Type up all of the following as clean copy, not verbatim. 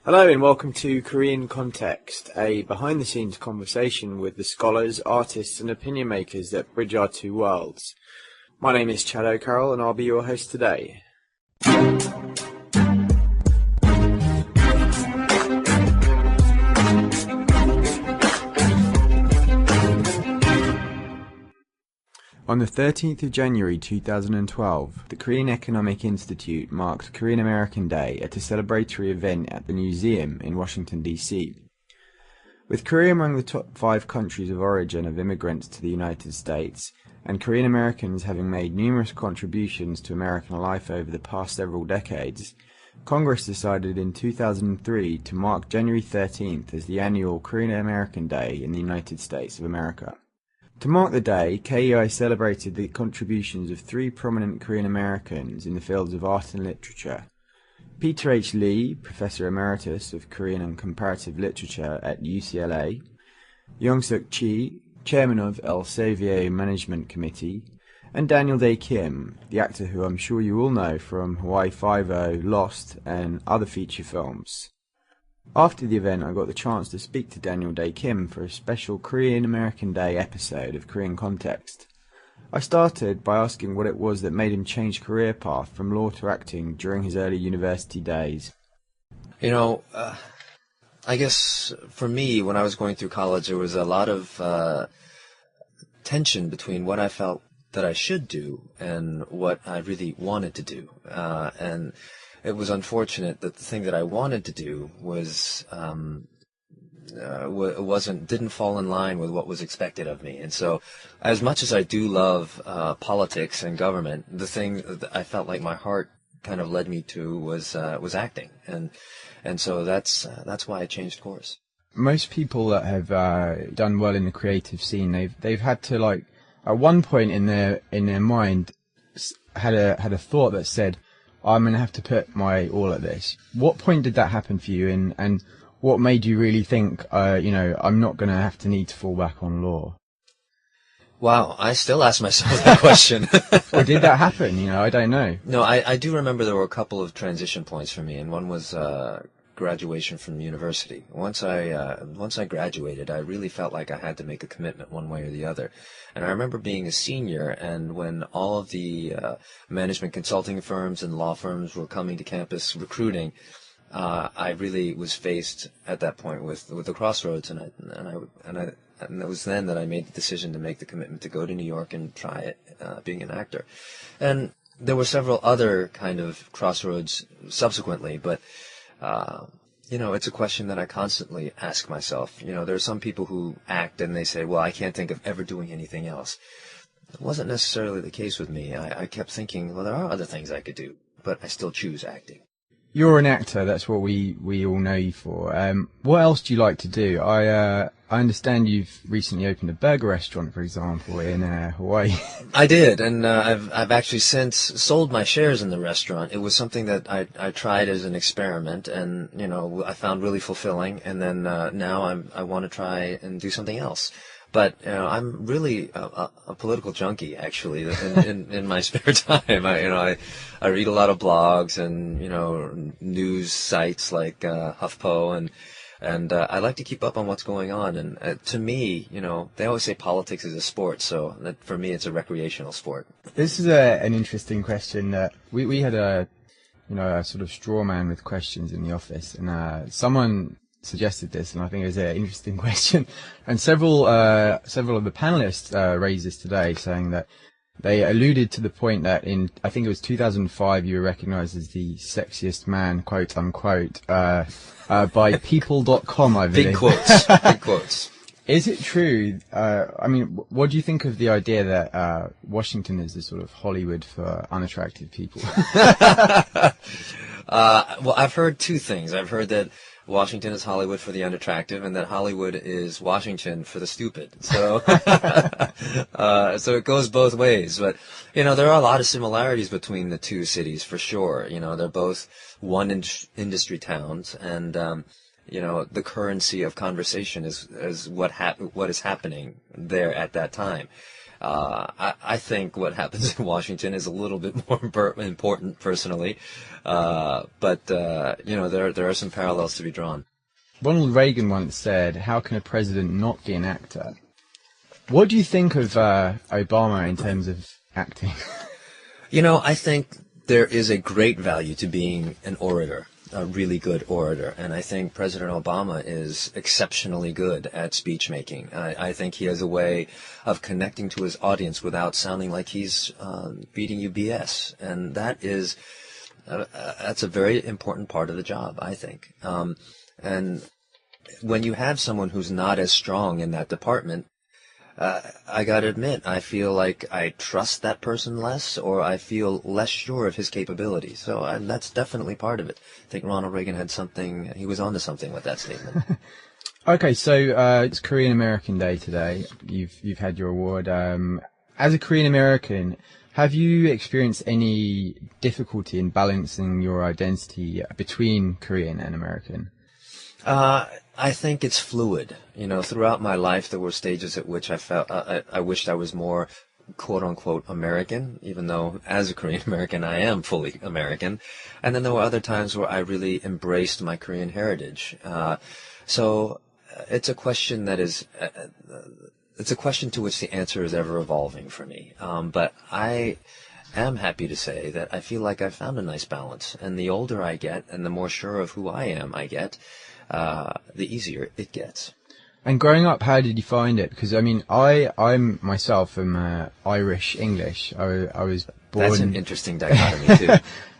Hello and welcome to Korean Kontext, a behind-the-scenes conversation with the scholars, artists and opinion makers that bridge our two worlds. My name is Chad O'Carroll and I'll be your host today. On the 13th of January 2012, the Korean Economic Institute marked Korean American Day at a celebratory event at the Newseum in Washington, D.C. With Korea among the top 5 countries of origin of immigrants to the United States, and Korean Americans having made numerous contributions to American life over the past several decades, Congress decided in 2003 to mark January 13th as the annual Korean American Day in the United States of America. To mark the day, KEI celebrated the contributions of 3 prominent Korean Americans in the fields of art and literature. Peter H. Lee, Professor Emeritus of Korean and Comparative Literature at UCLA, Youngsuk, Chairman of Elsevier Management Committee, and Daniel Dae Kim, the actor who I'm sure you all know from Hawaii Five-0, Lost, and other feature films. After the event, I got the chance to speak to Daniel Dae Kim for a special Korean American Day episode of Korean Kontext. I started by asking what it was that made him change career path from law to acting during his early university days. I guess for me, when I was going through college, there was a lot of tension between what I felt that I should do and what I really wanted to do. And it was unfortunate that the thing that I wanted to do was didn't fall in line with what was expected of me. And so, as much as I do love politics and government, the thing that I felt like my heart kind of led me to was acting, and so that's why I changed course. Most people that have done well in the creative scene, they've had to, like, at one point in their mind had a thought that said, I'm going to have to put my all at this. What point did that happen for you, and what made you really think, I'm not going to need to fall back on law? Wow, I still ask myself that question. Or did that happen? I don't know. No, I do remember there were a couple of transition points for me, and one was graduation from university. Once I graduated, I really felt like I had to make a commitment one way or the other. And I remember being a senior, and when all of the management consulting firms and law firms were coming to campus recruiting, I really was faced at that point with the crossroads, and it was then that I made the decision to make the commitment to go to New York and try it, being an actor. And there were several other kind of crossroads subsequently, but it's a question that I constantly ask myself. There are some people who act and they say, well, I can't think of ever doing anything else. It wasn't necessarily the case with me. I kept thinking, well, there are other things I could do, but I still choose acting. You're an actor, that's what we all know you for. What else do you like to do? I understand you've recently opened a burger restaurant, for example, in Hawaii. I did, and I've actually since sold my shares in the restaurant. It was something that I tried as an experiment, and I found really fulfilling. And then now I want to try and do something else. But I'm really a political junkie, actually, in my spare time. I read a lot of blogs and news sites like HuffPo, and I like to keep up on what's going on. And to me, they always say politics is a sport, so that for me it's a recreational sport. This is an interesting question. We had a sort of straw man with questions in the office, and someone suggested this, and I think it was an interesting question. And several of the panelists raised this today, saying that they alluded to the point that I think it was 2005, you were recognized as the sexiest man, quote unquote, by people.com, I believe. Big quotes. Big quotes. Is it true? What do you think of the idea that Washington is the sort of Hollywood for unattractive people? Well, I've heard two things. I've heard that Washington is Hollywood for the unattractive, and that Hollywood is Washington for the stupid. So, so it goes both ways. But, there are a lot of similarities between the two cities, for sure. They're both one industry towns, and, the currency of conversation is what is happening there at that time. I think what happens in Washington is a little bit more important personally, but there are some parallels to be drawn. Ronald Reagan once said, "How can a president not be an actor?" What do you think of Obama in terms of acting? I think there is a great value to being an orator, a really good orator, and I think President Obama is exceptionally good at speech making. I think he has a way of connecting to his audience without sounding like he's beating you BS, and that's a very important part of the job, I think. And when you have someone who's not as strong in that department, I gotta admit, I feel like I trust that person less, or I feel less sure of his capabilities. So that's definitely part of it. I think Ronald Reagan he was onto something with that statement. Okay, so it's Korean American Day today. You've had your award. As a Korean American, have you experienced any difficulty in balancing your identity between Korean and American? I think it's fluid. Throughout my life, there were stages at which I felt I wished I was more quote unquote American, even though as a Korean American I am fully American. And then there were other times where I really embraced my Korean heritage. So it's a question it's a question to which the answer is ever evolving for me. But I am happy to say that I feel like I've found a nice balance. And the older I get, and the more sure of who I am I get, the easier it gets. And growing up, how did you find it? Because I'm myself am Irish English. I was born. That's an interesting dichotomy too.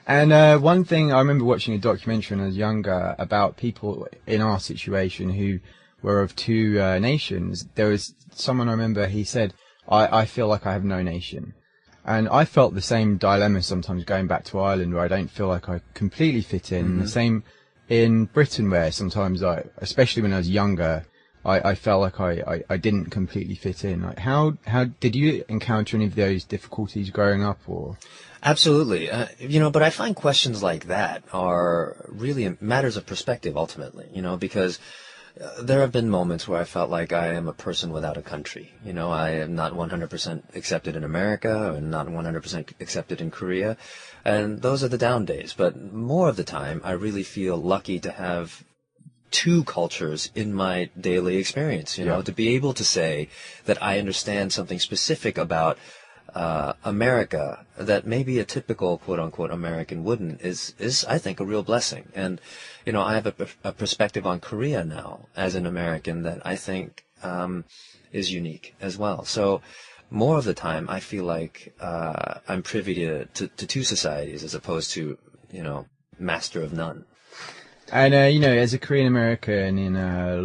And one thing I remember watching a documentary when I was younger about people in our situation who were of two nations. There was someone I remember. He said, "I feel like I have no nation," and I felt the same dilemma sometimes going back to Ireland, where I don't feel like I completely fit in. Mm-hmm. The same in Britain, where sometimes especially when I was younger, I felt like I didn't completely fit in. Like how did you encounter any of those difficulties growing up, or? Absolutely. But I find questions like that are really matters of perspective ultimately, because there have been moments where I felt like I am a person without a country. I am not 100% accepted in America, or not 100% accepted in Korea. And those are the down days. But more of the time, I really feel lucky to have two cultures in my daily experience, to be able to say that I understand something specific about America that maybe a typical quote-unquote American wouldn't is I think a real blessing. And I have a perspective on Korea now as an American that I think is unique as well. So more of the time I feel like I'm privy to two societies as opposed to master of none. And as a Korean American in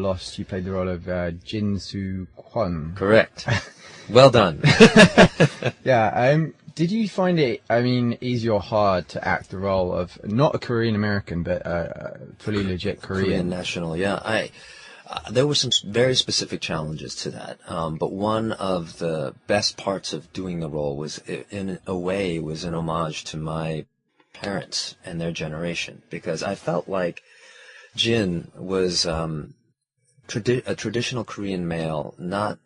Lost, you played the role of Jin Soo Kwon. Correct. Well done. Yeah. Did you find it, easy or hard to act the role of not a Korean American, but fully legit Korean national? Yeah. There were some very specific challenges to that. But one of the best parts of doing the role was, in a way, was an homage to my parents and their generation, because I felt like Jin was a traditional Korean male, not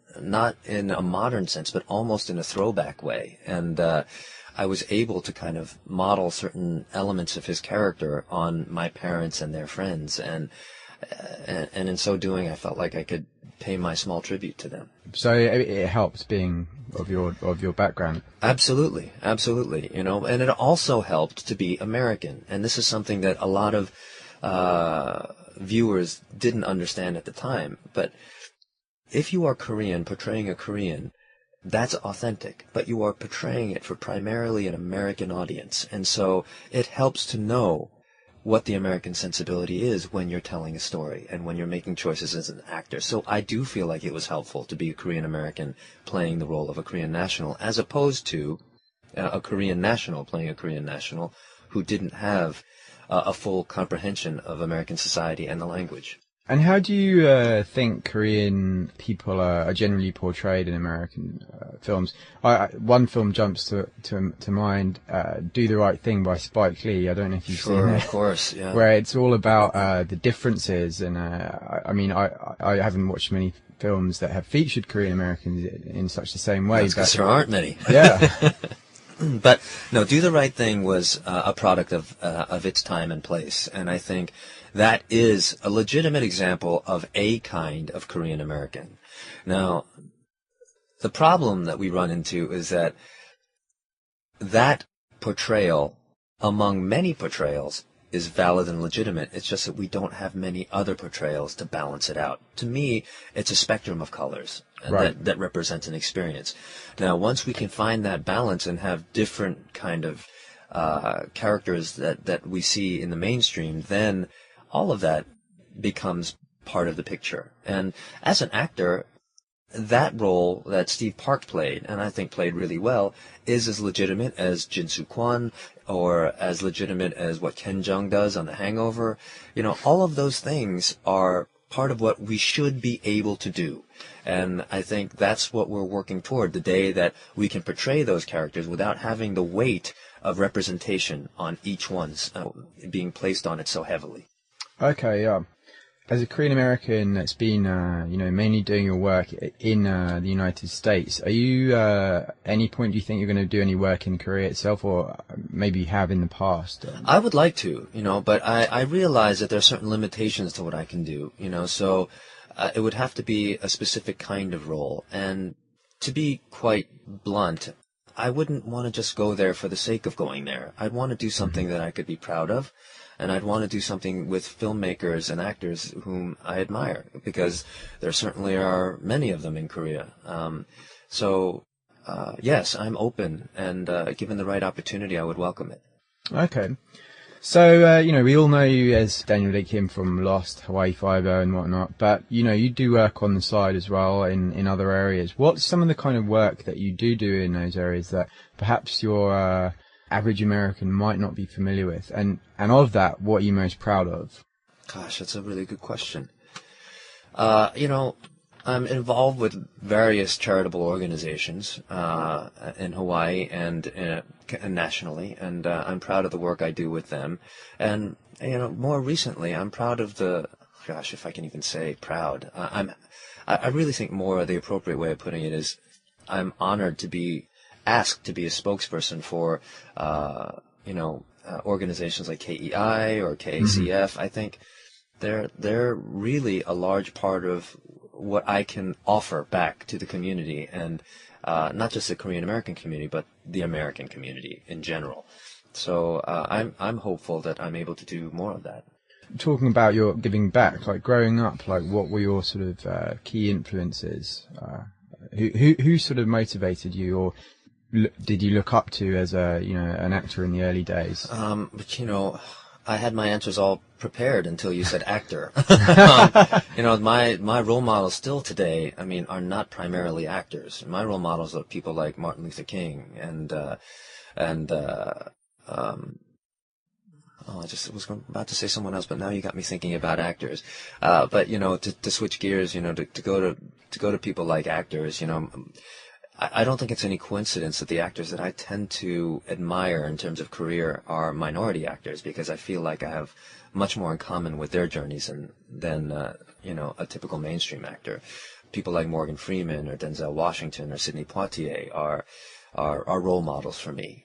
in a modern sense, but almost in a throwback way. And I was able to kind of model certain elements of his character on my parents and their friends, and in so doing, I felt like I could pay my small tribute to them. So it helps being of your background. Absolutely. And it also helped to be American. And this is something that a lot of viewers didn't understand at the time. But if you are Korean, portraying a Korean, that's authentic. But you are portraying it for primarily an American audience. And so it helps to know what the American sensibility is when you're telling a story and when you're making choices as an actor. So I do feel like it was helpful to be a Korean American playing the role of a Korean national, as opposed to a Korean national playing a Korean national who didn't have a full comprehension of American society and the language. And how do you think Korean people are generally portrayed in American films? One film jumps to mind, Do the Right Thing by Spike Lee. I don't know if you've seen it. Sure, of course, yeah. Where it's all about the differences. And I haven't watched many films that have featured Korean Americans in such the same way. Because there aren't many. Yeah. But no, Do the Right Thing was a product of its time and place, and I think that is a legitimate example of a kind of Korean American. Now, the problem that we run into is that portrayal, among many portrayals, is valid and legitimate. It's just that we don't have many other portrayals to balance it out. To me, it's a spectrum of colors that represents an experience. Now, once we can find that balance and have different kind of characters that we see in the mainstream, then all of that becomes part of the picture. And as an actor, that role that Steve Park played, and I think played really well, is as legitimate as Jin Soo Kwon, or as legitimate as what Ken Jeong does on The Hangover. You know, all of those things are part of what we should be able to do. And I think that's what we're working toward, the day that we can portray those characters without having the weight of representation on each one's being placed on it so heavily. Okay, yeah. As a Korean American that's been, mainly doing your work in the United States, are you, any point do you think you're going to do any work in Korea itself, or maybe you have in the past? I would like to, but I realize that there are certain limitations to what I can do, so it would have to be a specific kind of role. And to be quite blunt, I wouldn't want to just go there for the sake of going there. I'd want to do something that I could be proud of. And I'd want to do something with filmmakers and actors whom I admire, because there certainly are many of them in Korea. Yes, I'm open, and given the right opportunity, I would welcome it. Okay. So, we all know you as Daniel Dae Kim from Lost, Hawaii Five-0 and whatnot, but, you do work on the side as well in other areas. What's some of the kind of work that you do in those areas that perhaps your average American might not be familiar with? And of that, what are you most proud of? Gosh, that's a really good question. I'm involved with various charitable organizations in Hawaii and nationally, and I'm proud of the work I do with them. And, more recently, I'm proud of if I can even say proud, I really think more the appropriate way of putting it is I'm honored to be asked to be a spokesperson for, organizations like KEI or KACF. Mm-hmm. I think they're really a large part of what I can offer back to the community, and not just the Korean American community, but the American community in general. So I'm hopeful that I'm able to do more of that. Talking about your giving back, like growing up, like what were your sort of key influences? Who sort of motivated you, or did you look up to as an actor in the early days? I had my answers all prepared until you said actor. My role models still today, are not primarily actors. My role models are people like Martin Luther King I just was about to say someone else, but now you got me thinking about actors. But to switch gears, to go to people like actors, I don't think it's any coincidence that the actors that I tend to admire in terms of career are minority actors, because I feel like I have much more in common with their journeys than a typical mainstream actor. People like Morgan Freeman or Denzel Washington or Sidney Poitier are role models for me.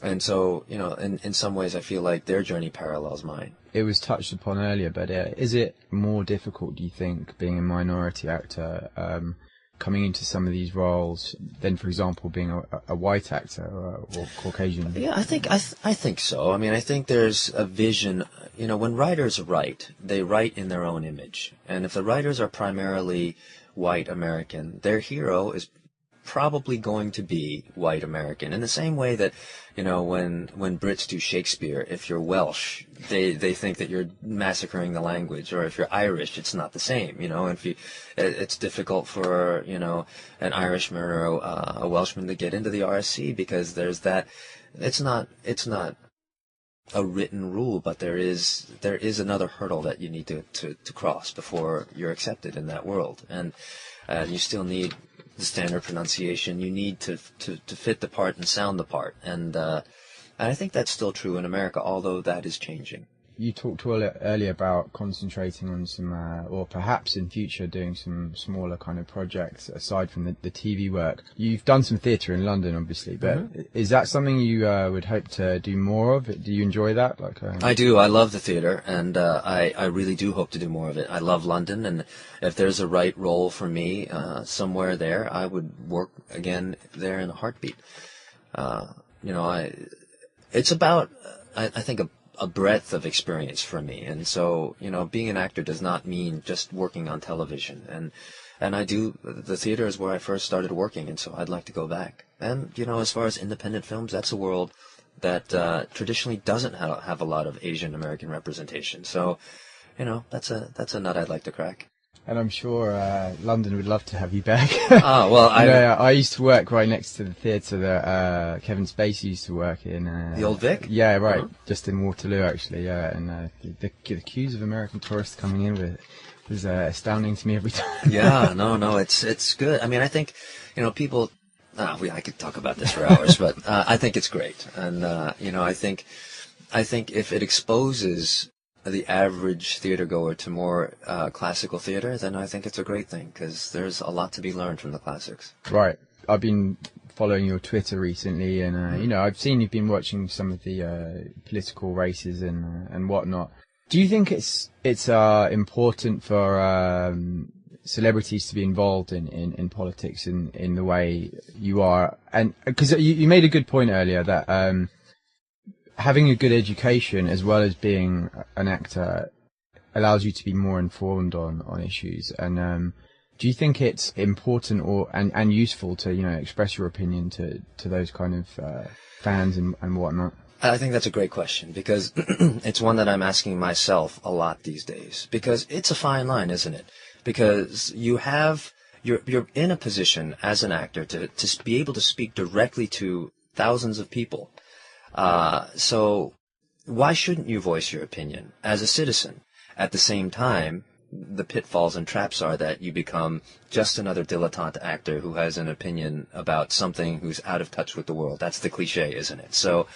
And so, in some ways I feel like their journey parallels mine. It was touched upon earlier, but is it more difficult, do you think, being a minority actor, coming into some of these roles than, for example, being a white actor or Caucasian? Yeah, I think so. I think there's a vision. When writers write, they write in their own image. And if the writers are primarily white American, their hero is probably going to be white American. In the same way that, when Brits do Shakespeare, if you're Welsh, they think that you're massacring the language, or if you're Irish, it's not the same. It's difficult for, an Irishman or a Welshman to get into the RSC, because there's that. It's not a written rule, but there is another hurdle that you need to cross before you're accepted in that world, and you still need the standard pronunciation. You need to fit the part and sound the part, and I think that's still true in America, although that is changing. you talked earlier about concentrating on some, or perhaps in future doing some smaller kind of projects aside from the TV work. You've done some theatre in London, obviously, but is that something you would hope to do more of? Do you enjoy that? I do. I love the theatre, and I really do hope to do more of it. I love London, and if there's a right role for me somewhere there, I would work again there in a heartbeat. It's about, I think, a breadth of experience for me. And so, being an actor does not mean just working on television. And the theater is where I first started working, and so I'd like to go back. And, as far as independent films, that's a world that traditionally doesn't have a lot of Asian American representation. So, that's a nut I'd like to crack. And I'm sure London would love to have you back. I used to work right next to the theatre that Kevin Spacey used to work in. The Old Vic? Yeah, right. Just in Waterloo, actually. Yeah, and the queues of American tourists coming in was astounding to me every time. Yeah, no, it's good. I mean, I think, people. I could talk about this for hours, but I think it's great, and I think if it exposes the average theater goer to more classical theater, then I think it's a great thing, because there's a lot to be learned from the classics. Right. I've been following your Twitter recently, and I've seen you've been watching some of the political races and whatnot. Do you think it's important for celebrities to be involved in politics in the way you are? And because you made a good point earlier that having a good education as well as being an actor allows you to be more informed on issues. And do you think it's important and useful to express your opinion to those kind of fans and whatnot? I think that's a great question, because it's one that I'm asking myself a lot these days, because it's a fine line, isn't it? Because you're in a position as an actor to be able to speak directly to thousands of people. So why shouldn't you voice your opinion as a citizen? At the same time, the pitfalls and traps are that you become just another dilettante actor who has an opinion about something who's out of touch with the world. That's the cliche, isn't it? So,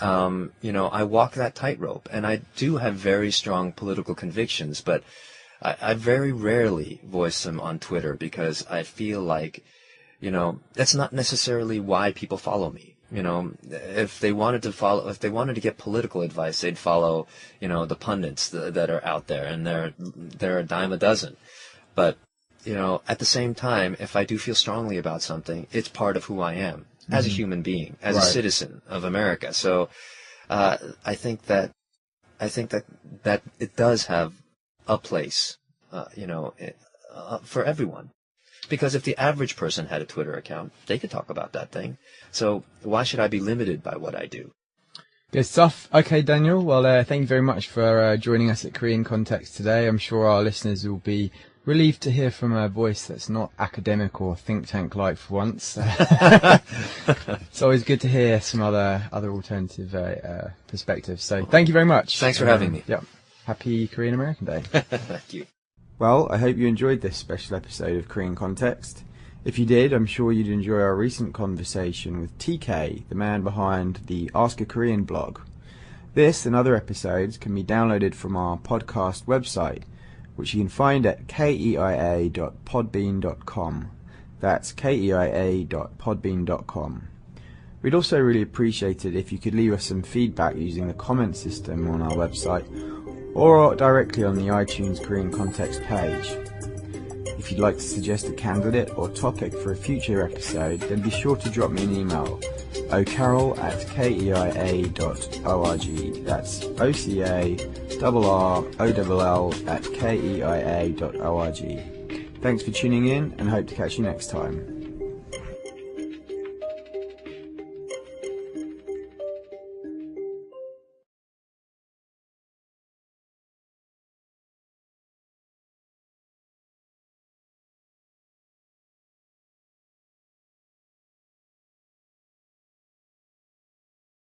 I walk that tightrope, and I do have very strong political convictions, but I very rarely voice them on Twitter, because I feel like, that's not necessarily why people follow me. If they wanted to get political advice, they'd follow, the pundits that are out there, and they're a dime a dozen. But, at the same time, if I do feel strongly about something, it's part of who I am as a human being, as a citizen of America. So, I think that it does have a place, for everyone. Because if the average person had a Twitter account, they could talk about that thing. So why should I be limited by what I do? Good stuff. Okay, Daniel. Well, thank you very much for joining us at Korean Kontext today. I'm sure our listeners will be relieved to hear from a voice that's not academic or think tank-like for once. It's always good to hear some other alternative perspectives. So thank you very much. Thanks for having me. Yeah. Happy Korean American Day. Thank you. Well, I hope you enjoyed this special episode of Korean Kontext. If you did, I'm sure you'd enjoy our recent conversation with TK, the man behind the Ask a Korean blog. This and other episodes can be downloaded from our podcast website, which you can find at keia.podbean.com. That's keia.podbean.com. We'd also really appreciate it if you could leave us some feedback using the comment system on our website, or directly on the iTunes Korean Kontext page. If you'd like to suggest a candidate or topic for a future episode, then be sure to drop me an email, ocarol@keia.org. That's OCARROLL@keia.org. Thanks for tuning in, and hope to catch you next time.